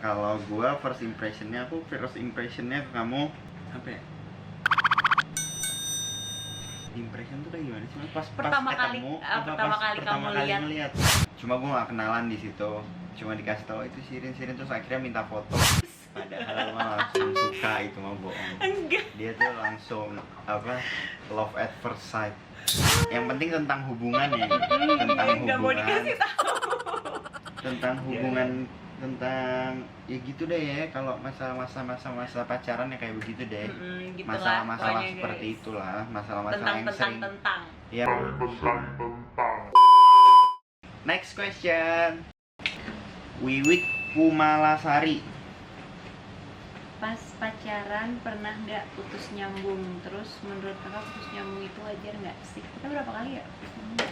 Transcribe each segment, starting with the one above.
Kalau gua first impressionnya ke kamu apa ya? Impression tuh kayak gimana sih? Pas pertama kali ngeliat. Cuma gua gak kenalan di situ. Cuma dikasih tahu itu Shirin terus akhirnya minta foto. Padahal mah langsung suka, itu mah bohong. Enggak. Dia tuh langsung love at first sight. Yang penting tentang hubungan ya. Nggak mau dikasih tahu. Tentang hubungan, tentang ya gitu deh ya. Kalau masa pacaran ya kayak begitu deh. Masalah-masalah seperti itulah, masalah-masalah yang sering. Ya. Next question. Wiwik Kumalasari. Pas pacaran pernah nggak putus nyambung? Terus menurut kakak putus nyambung itu wajar nggak sih? Kita berapa kali ya putus nyambung?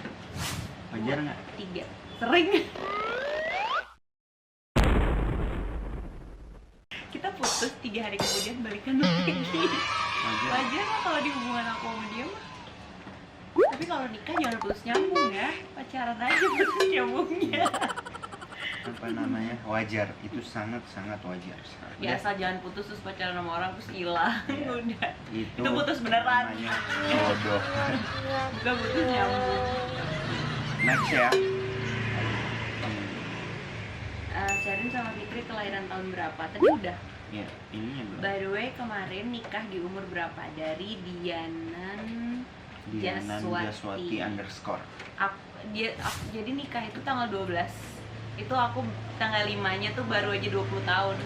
Wajar nggak? 3. Sering. Kita putus 3 hari kemudian balikan lagi. Wajar nggak kalau di hubungan aku sama dia mah? Tapi kalau nikah jangan putus nyambung ya. Pacaran aja putus nyambungnya. Apa namanya, wajar, itu sangat wajar. Ya asal jangan putus terus pacaran sama orang terus hilang. Ya, udah itu putus beneran, namanya bodoh. bukan putus nyambung. Next ya. Sherin sama Fitri kelahiran tahun berapa? Tadi udah. Ya, ininya belum. By the way, kemarin nikah di umur berapa? Dari Dianan Jaswati _ jadi nikah itu tanggal 12. Itu aku tanggal 5-nya tuh baru aja 20 tahun.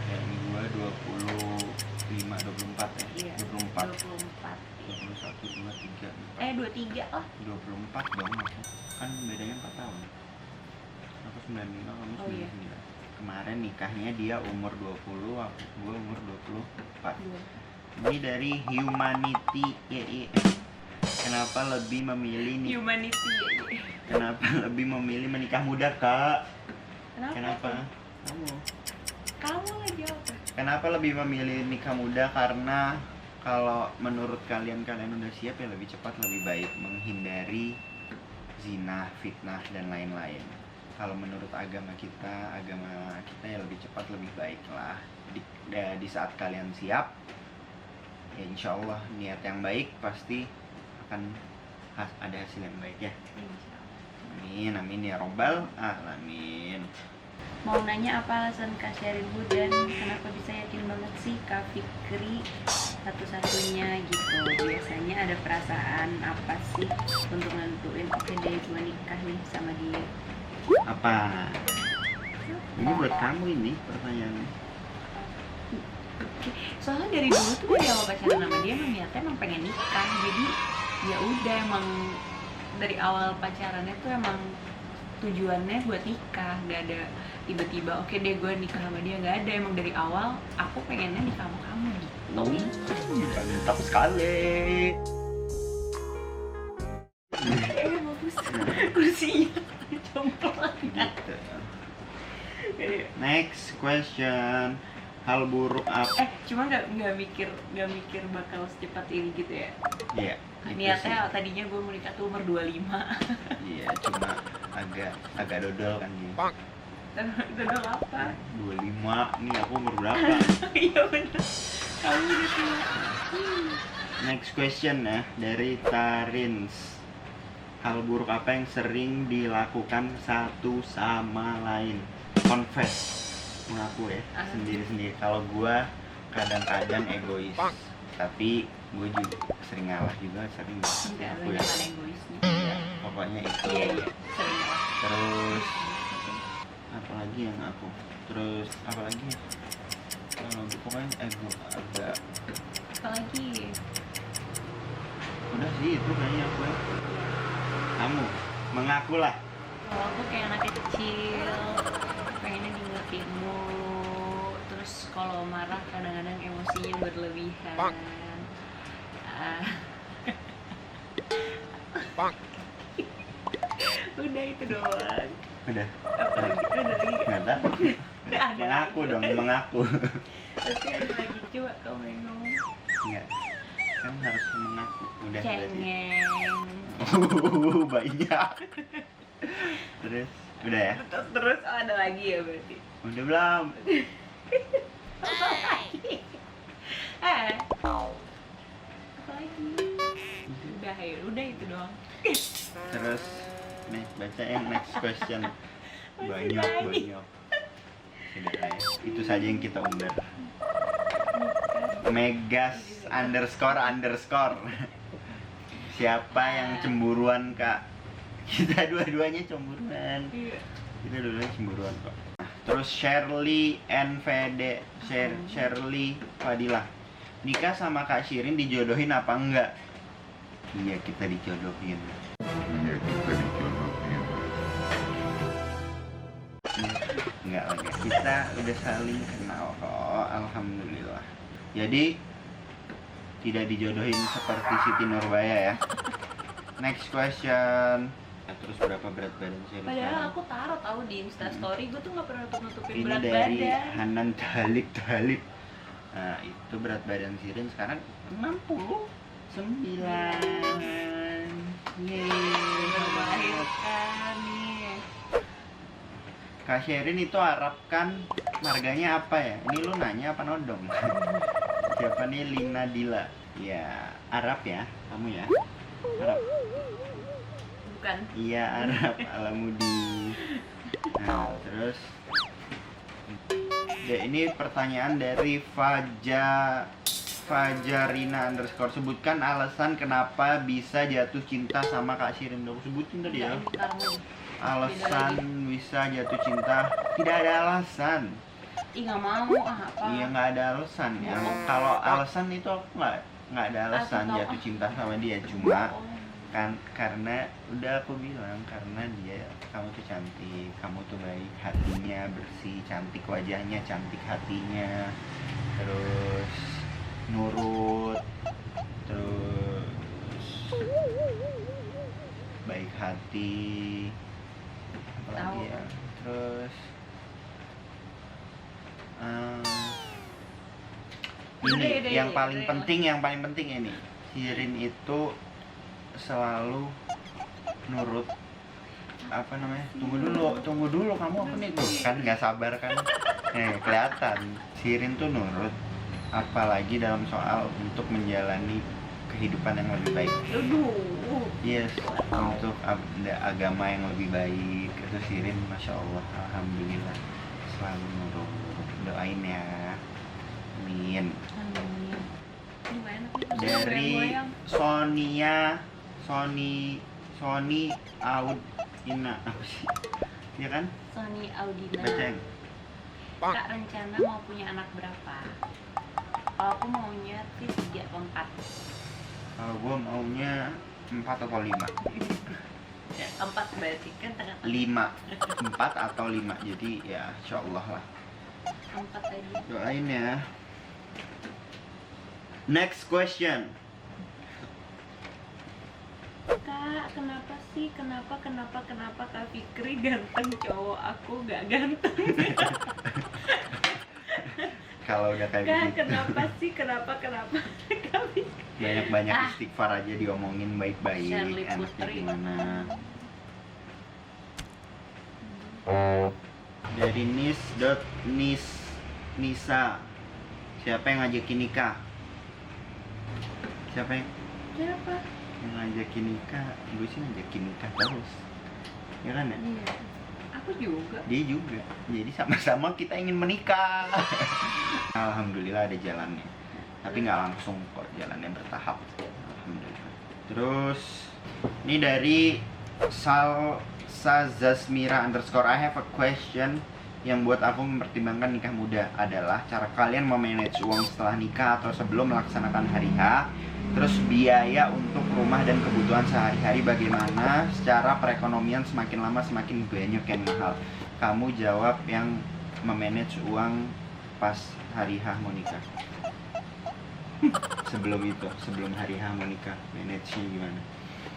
Ya, ini gua 24 ya. Iya, 24. 24. 21, 23, 23 lah. 24 dong aku. Kan bedanya 4 tahun. Aku 95, kamu 99. Oh, iya. Kemarin nikahnya dia umur 20, gua umur 24. Dua. Ini dari Humanity. Kenapa lebih memilih Humanity. Kenapa lebih memilih menikah muda, Kak? Kenapa? Kamu lah jawab. Kenapa lebih memilih nikah muda? Karena kalau menurut kalian udah siap ya lebih cepat lebih baik, menghindari zina, fitnah dan lain-lain. Kalau menurut agama kita ya lebih cepat lebih baik lah. Di saat kalian siap, ya insya Allah niat yang baik pasti akan ada hasil yang baik ya. Amin ya robbal alamin. Mau nanya apa alasan Kak Sherin dan kenapa bisa yakin banget sih Kak Fikri satu-satunya gitu? Biasanya ada perasaan apa sih untuk nentuin oke deh gue nikah nih sama dia? Apa? Ini buat kamu ini pertanyaannya. Soalnya dari dulu tuh dari awal pacaran sama dia niatnya emang pengen nikah, jadi ya udah emang dari awal pacarannya tuh emang tujuannya buat nikah, gak ada tiba-tiba oke deh gue nikah sama dia, gak ada. Emang dari awal aku pengennya nikah sama kamu gitu. Mantap sekali. Bagus kursinya jomplang Gitu. Next question. Hal buruk apa? Cuma nggak mikir bakal secepat ini gitu ya. Iya. Niatnya tadinya gue mau nikah tuh umur 25. Iya, cuma agak dodol kan dia. Dodol apa? 25, nih aku umur berapa? Iya bener. Kamu udah tua. Next question ya, dari Tarins. Hal buruk apa yang sering dilakukan satu sama lain? Confess, mengaku ya, sendiri-sendiri. Kalau gua kadang-kadang egois, tapi gue juga sering ngalah juga, sering aku ya egoisnya. Ya, pokoknya itu. Iya, sering ngalah. Terus apalagi yang aku? Terus apalagi? Pokoknya ego agak. Apalagi? Udah sih itu kayaknya aku ya. Kamu mengaku lah. Kalau aku kayak anak kecil, pengennya diingetin mulu. Terus kalau marah kadang-kadang emosinya berlebihan. Udah itu doang. Udah. Apa lagi? Ada lagi? Nggak tahu. Mengaku dong, mengaku. Tapi ada lagi, coba kamu yang ngomong. Enggak. Kan harus mengaku. Udah. Cengeng. Banyak. Terus Udah ya? Terus ada lagi ya berarti. Udah belum? Apa lagi? Apa lagi? Udah ya, udah itu doang. Terus nih baca yang next question. Masih Banyak. lagi. Sudah lah ya. Itu saja yang kita umbar. Megas __. Siapa yang cemburuan kak? Kita dua-duanya cemburuan. Iya. Kita dua-duanya cemburuan kok. Terus Shirley NVD, Shirley Fadilah. Nikah sama Kak Shirin dijodohin apa enggak? Iya kita dijodohin. Enggak lagi. Kita udah saling kenal kok. Alhamdulillah. Jadi tidak dijodohin seperti Siti Nurbaya ya. Next question. Terus berapa berat badan Shirin Padahal sekarang? aku tahu di Instastory, gue tuh nggak pernah nutupin Ini berat dari badan. Hanan Talib. Nah, itu berat badan Shirin sekarang 69. Yeay, Melahirkan nih. Kak Sherin itu Arab kan marganya apa ya? Ini lu nanya apa nodong? Siapa nih Lina Dila? Ya, Arab ya, kamu ya? Arab. Bukan. Iya, Arab Alamudi. Nah, terus ini pertanyaan dari Fajarina _. Sebutkan alasan kenapa bisa jatuh cinta sama Kak Shirin. Udah aku sebutin tadi ya. Sekarang ini. Alasan bisa jatuh cinta, tidak ada alasan. Ih nggak mau apa? Iya nggak ada alasan ya. Kalau alasan itu aku nggak ada alasan jatuh cinta sama dia. Cuma kan karena udah aku bilang karena kamu tuh cantik, kamu tuh baik, hatinya bersih, cantik wajahnya, cantik hatinya, terus nurut, terus baik hati, apalagi ya, terus ini yang paling penting ini Shirin itu selalu nurut. Apa namanya? Tunggu dulu kamu apa nih tuh kan nggak sabar kan? Kelihatan Shirin tuh nurut, apalagi dalam soal untuk menjalani kehidupan yang lebih baik. Yes, untuk agama yang lebih baik itu Shirin, masya Allah, alhamdulillah selalu nurut. Doain ya, amin. Dari Sony Audina, apa sih? Iya kan? Sony Audina. Baca yang Kak, rencana mau punya anak berapa? Kalau aku maunya sih 3 atau 4. kalau gue maunya 4 atau 5. Ya, 4 berarti kan tengah-tengah. 5, 4 atau 5. Jadi ya insya Allah lah. 4 aja. Doain ya. Next question. Kak, kenapa sih? Kenapa Kak Fikri ganteng, cowok aku gak ganteng? Kalau udah kayak Kak, begitu, kenapa sih? Kenapa Kak Fikri? banyak istighfar aja, diomongin baik-baik. Shirley Enaknya Putri. gimana? Dari Nisa. Siapa yang ngajakin nikah? Siapa yang ngajakin nikah? Gue sih ngajakin nikah terus. Ya kan ya? Iya. Aku juga. Dia juga. Jadi sama-sama kita ingin menikah. Alhamdulillah ada jalannya. Tapi nggak langsung kok, jalannya bertahap. Alhamdulillah. Terus ini dari Salsa Zasmira _. I have a question yang buat aku mempertimbangkan nikah muda adalah cara kalian memanage uang setelah nikah atau sebelum melaksanakan hari H. Terus biaya untuk rumah dan kebutuhan sehari-hari bagaimana? Secara perekonomian semakin lama semakin banyak yang mahal. Kamu jawab yang memanage uang pas hari H mau nikah. Sebelum hari H mau nikah, manage-nya gimana?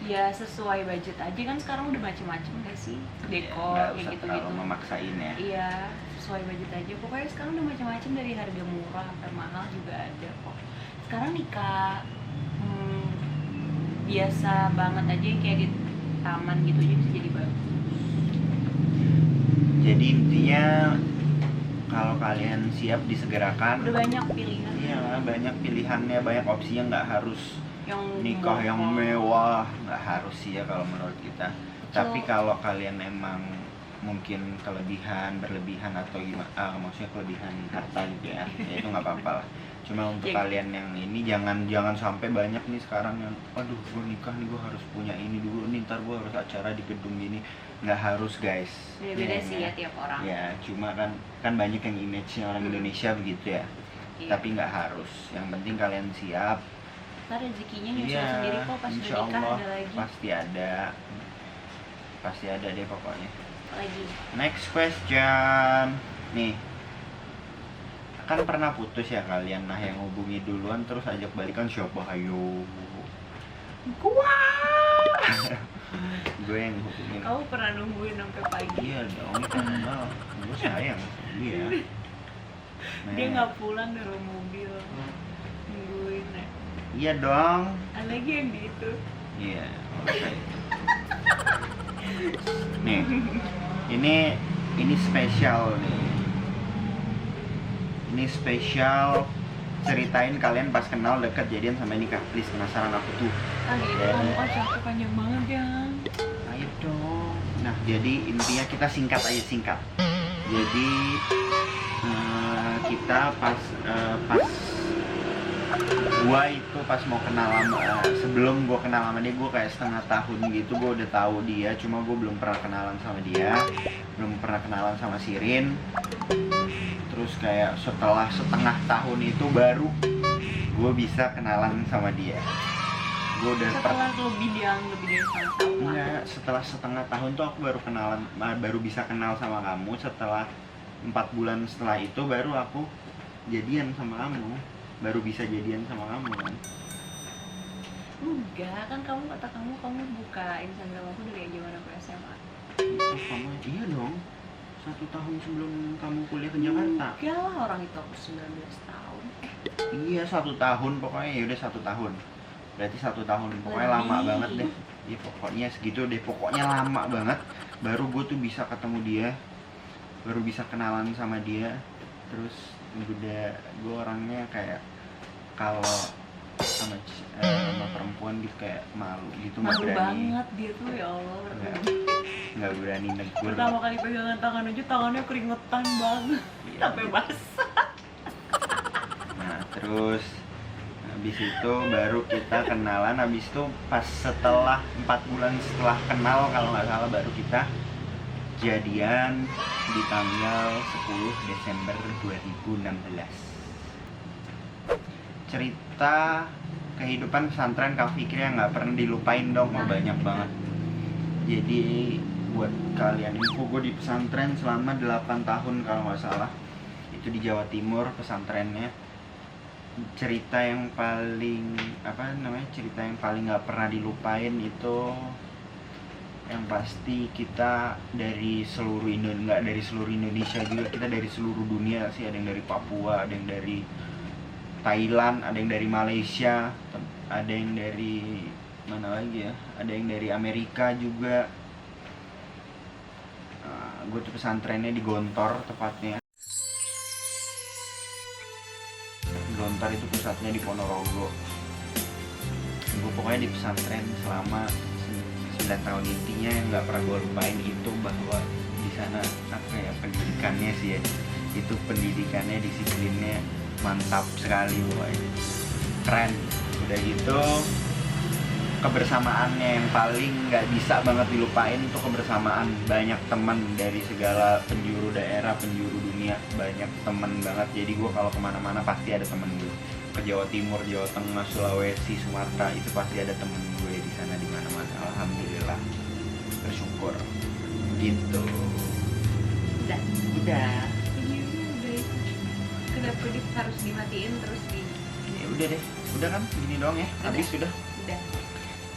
Ya sesuai budget aja kan, sekarang udah macem-macem gak sih? Dekor, Nggak kayak usah gitu-gitu. terlalu memaksain ya. Iya, sesuai budget aja. Pokoknya sekarang udah macam-macam, dari harga murah sampai mahal juga ada kok. Sekarang nikah biasa banget aja yang kayak di taman gitu aja bisa jadi bagus. Jadi intinya kalau kalian siap disegerakan. Udah banyak pilihan. Iya, banyak pilihannya, banyak opsinya, nggak harus Yang nikah yang mewah, nggak harus sih ya kalau menurut kita. Tapi So- kalau kalian emang mungkin berlebihan atau gimana, maksudnya kelebihan harta gitu ya, ya itu nggak apa-apa lah. Cuma untuk Ya. kalian yang ini jangan sampai banyak nih sekarang yang, aduh gue nikah nih gue harus punya ini dulu nih, ntar gue harus acara di gedung gini. Nggak harus guys. Beda-beda Ya, sih ya tiap orang. ya cuma kan banyak yang image-nya orang Indonesia begitu ya. Iya. Tapi nggak harus, yang penting kalian siap. Ntar rezekinya nyusul Iya, sendiri kok pas insya udah nikah Allah ada lagi. pasti ada deh pokoknya. Lagi. Next question nih, kan pernah putus ya kalian, nah yang hubungi duluan terus ajak balikan siapa? Hayo gua. Gue yang hubungin. Kamu pernah nungguin sampai pagi? Iya dong, karena gue sayang sama dia. Dia nggak pulang dari mobil, nungguin ya. Iya dong. Ada lagi yang di itu. Iya, oke. Nih, ini spesial nih. Ini spesial, ceritain kalian pas kenal, deket, jadian sampai nikah. Please, penasaran aku tuh. Ah gitu, Ya. kamu kan cakep panjang banget ya. Ayo dong. Nah, jadi intinya kita singkat aja, singkat. Jadi kita pas gua itu pas mau kenal sebelum gua kenal sama dia, gua kayak setengah tahun gitu gua udah tahu dia, cuma gua belum pernah kenalan sama dia, belum pernah kenalan sama Sirin. Terus kayak setelah setengah tahun itu baru gua bisa kenalan sama dia. Gua udah Setelah lebih dari setengah tahun lah. Enggak, setelah setengah tahun tuh aku baru bisa kenal sama kamu. Setelah 4 bulan setelah itu baru aku jadian sama kamu, baru bisa jadian sama kamu kan. Enggak, kan kamu buka Instagram aku dari zaman aku SMA. Itu kamu, iya dong, 1 tahun sebelum kamu kuliah ke Jakarta. Enggak lah, orang itu aku 19 tahun. Iya 1 tahun pokoknya, ya udah 1 tahun. Berarti 1 tahun, pokoknya lama Lebih. banget deh. Iya pokoknya segitu deh, pokoknya lama banget. Baru gue tuh bisa ketemu dia, baru bisa kenalan sama dia. Terus gue orangnya kayak kalau sama perempuan gitu kayak malu gitu, nggak Malu berani, banget dia tuh, ya Allah. nggak berani negur. Pertama kali pegangan tangan aja tangannya keringetan banget. Iya. Sampai basah. Nah terus habis itu baru kita kenalan. Habis itu pas setelah 4 bulan setelah kenal kalau nggak salah baru kita jadian di tanggal 10 Desember 2016. Cerita kehidupan pesantren Kak Fikri yang nggak pernah dilupain dong, mau banyak banget. Jadi buat kalian info, gue di pesantren selama 8 tahun kalau nggak salah. Itu di Jawa Timur pesantrennya. Cerita yang paling cerita yang paling nggak pernah dilupain itu yang pasti kita dari seluruh Indonesia, nggak dari seluruh Indonesia juga, kita dari seluruh dunia sih. Ada yang dari Papua, ada yang dari Thailand, ada yang dari Malaysia, ada yang dari mana lagi ya, ada yang dari Amerika juga. Gue tuh pesantrennya di Gontor tepatnya. Gontor itu pusatnya di Ponorogo. Gue pokoknya di pesantren selama 9 tahun. Intinya yang nggak pernah gue lupain itu bahwa di sana pendidikannya sih ya, itu pendidikannya, disiplinnya mantap sekali, boy. Keren. Udah gitu kebersamaannya yang paling nggak bisa banget dilupain tuh kebersamaan. Banyak teman dari segala penjuru daerah, penjuru dunia, banyak temen banget. Jadi gue kalau kemana-mana pasti ada temen gue. Ke Jawa Timur, Jawa Tengah, Sulawesi, Sumatera, itu pasti ada temen gue di sana di mana-mana. Alhamdulillah, bersyukur. Gitu. Udah. Udah. Iya, udah itu. Kedap-kedip harus dimatiin terus di. Ya udah deh, udah kan gini doang ya. Habis sudah. Udah.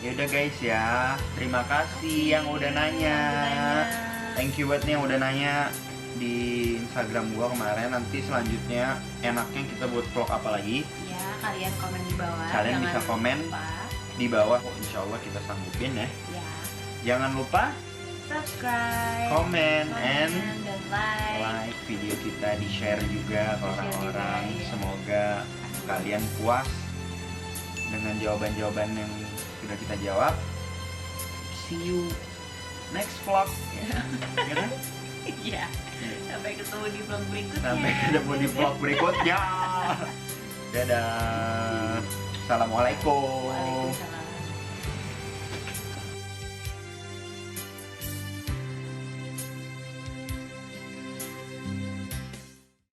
Ya udah guys ya, terima kasih yang udah nanya. Thank you buat nih yang udah nanya di Instagram gua kemarin. Nanti selanjutnya enaknya kita buat vlog apa lagi? Ya, kalian komen di bawah. Kalian Jangan bisa komen lupa. di bawah. Insya Allah kita sanggupin ya. Ya. Jangan lupa subscribe, comment, and dan like. like video kita, di share juga ke orang-orang. Iya. Semoga kalian puas dengan jawaban-jawaban yang sudah kita jawab. See you next vlog. Ya kan? Iya. Sampai ketemu di vlog berikutnya. Sampai ketemu di vlog berikutnya. Dadah. Assalamualaikum. Waalaikumsalam.